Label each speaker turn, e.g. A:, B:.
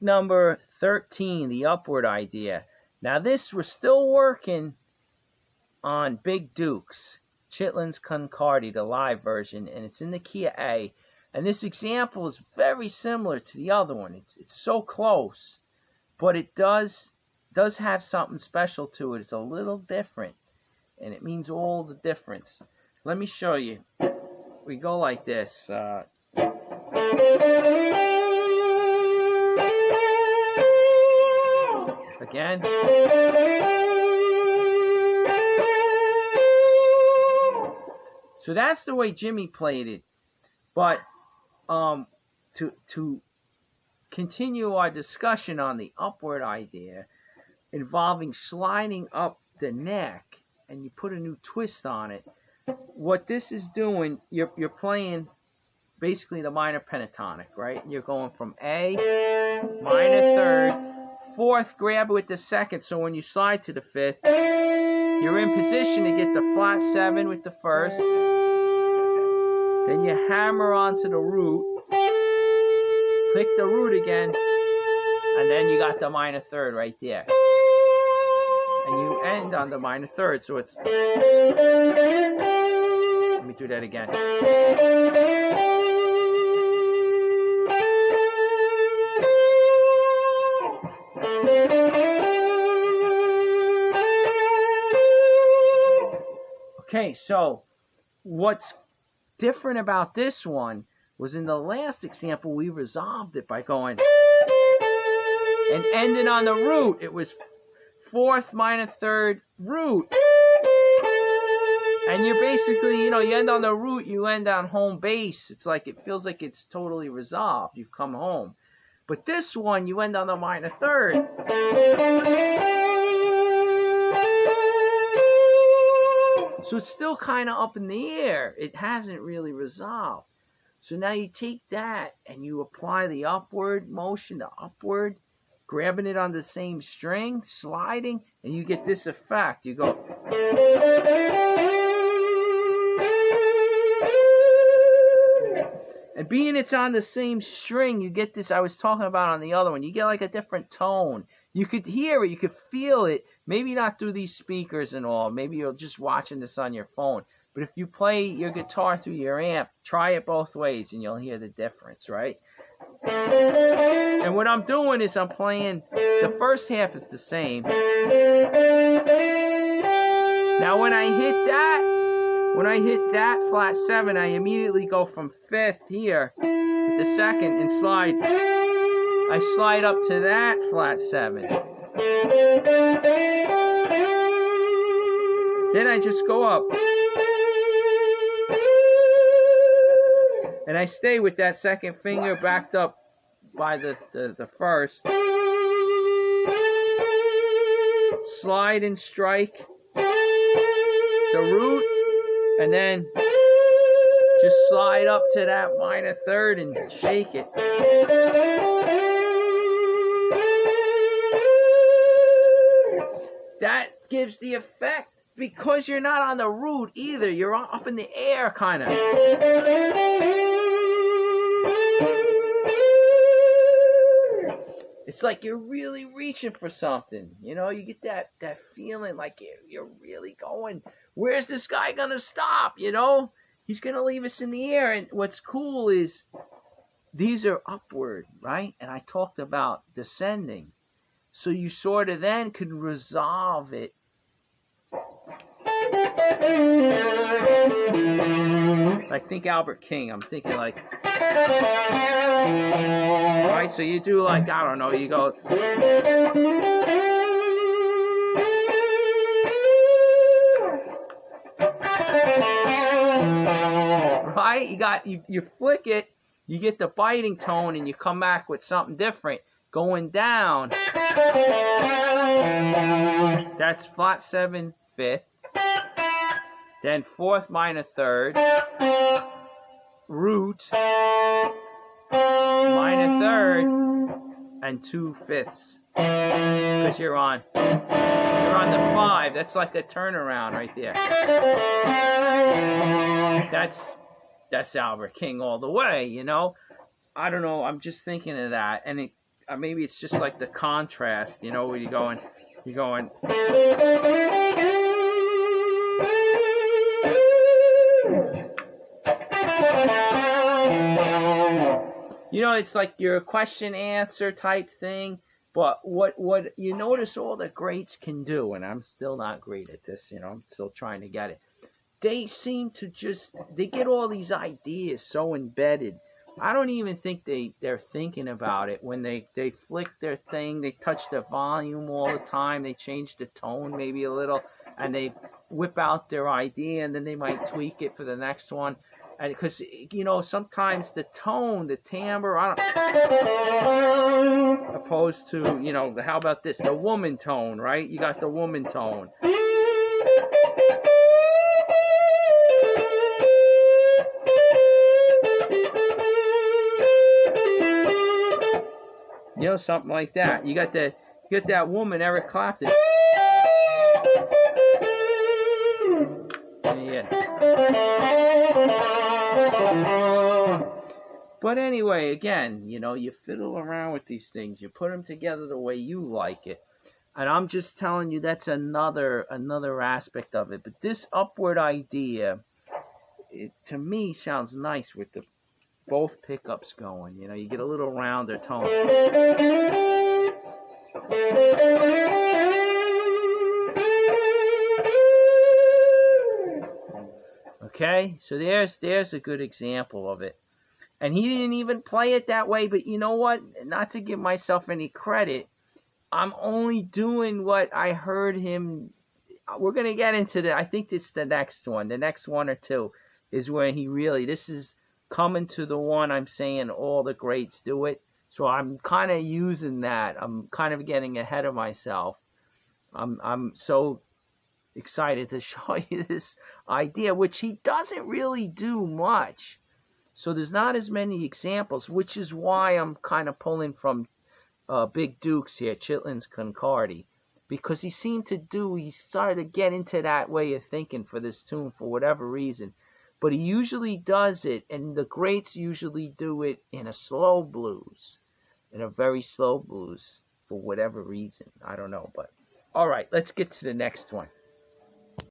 A: number 13, the upward idea. Now this, we're still working on Big Dukes, Chitlins Concardi, the live version, and it's in the key of A. And this example is very similar to the other one. It's so close, but it does have something special to it. It's a little different, and it means all the difference. Let me show you. We go like this. Again. So that's the way Jimmy played it. But to continue our discussion on the upward idea involving sliding up the neck, and you put a new twist on it, what this is doing, you're playing basically the minor pentatonic, right? You're going from A, minor third, fourth, grab it with the second, so when you slide to the fifth, you're in position to get the flat 7 with the first, then you hammer onto the root, click the root again, and then you got the minor third right there. And you end on the minor third, so it's... Let me do that again. Okay, so what's different about this one was in the last example, we resolved it by going and ending on the root. It was fourth, minor third, root. And you're basically, you end on the root, you end on home base. It's like, it feels like it's totally resolved. You've come home. But this one, you end on the minor third. So it's still kind of up in the air. It hasn't really resolved. So now you take that and you apply the upward motion, the upward, grabbing it on the same string, sliding, and you get this effect. You go... And being it's on the same string, you get this I was talking about on the other one. You get like a different tone. You could hear it. You could feel it. Maybe not through these speakers and all. Maybe you're just watching this on your phone. But if you play your guitar through your amp, try it both ways and you'll hear the difference, right? And what I'm doing is I'm playing, the first half is the same. Now when I hit that flat 7, I immediately go from 5th here with the second and slide. I slide up to that flat 7. Then I just go up. And I stay with that second finger backed up by the first. Slide and strike the root, and then just slide up to that minor third and shake it. That gives the effect because you're not on the root either. You're up in the air, kind of. It's like you're really reaching for something. You get that feeling like you're really going. Where's this guy going to stop, He's going to leave us in the air. And what's cool is these are upward, right? And I talked about descending. So you sort of then could resolve it. Like, think Albert King. I'm thinking like... Right, so you do like, I don't know, you go... Right, you flick it, you get the biting tone, and you come back with something different. Going down, that's flat 7, 5th, then 4th minor 3rd, root, minor 3rd, and 2 5ths, because you're on the 5. That's like a turnaround right there. That's Albert King all the way, I don't know. I'm just thinking of that, and maybe it's just like the contrast, where you're going. It's like your question answer type thing. But what you notice all the greats can do, and I'm still not great at this, I'm still trying to get it. They seem to they get all these ideas so embedded. I don't even think they're thinking about it when they flick their thing, they touch the volume all the time, they change the tone maybe a little, and they whip out their idea, and then they might tweak it for the next one. And because sometimes the tone, the timbre, opposed to how about this, the woman tone, right? You got the woman tone. Something like that. You got that woman, Eric Clapton. Yeah. But anyway, again, you fiddle around with these things. You put them together the way you like it. And I'm just telling you that's another aspect of it. But this upward idea, to me, sounds nice with both pickups going. You get a little rounder tone. Okay, so there's a good example of it. And he didn't even play it that way, but you know what? Not to give myself any credit, I'm only doing what I heard him. We're going to get into I think it's the next one. The next one or two is where this is coming to the one I'm saying all the greats do it. So I'm kind of using that. I'm kind of getting ahead of myself. I'm so excited to show you this idea, which he doesn't really do much. So there's not as many examples, which is why I'm kind of pulling from Big Dukes here, Chitlin's Concardi, because he started to get into that way of thinking for this tune for whatever reason. But he usually does it, and the greats usually do it in a slow blues, in a very slow blues, for whatever reason. I don't know, but all right, let's get to the next one.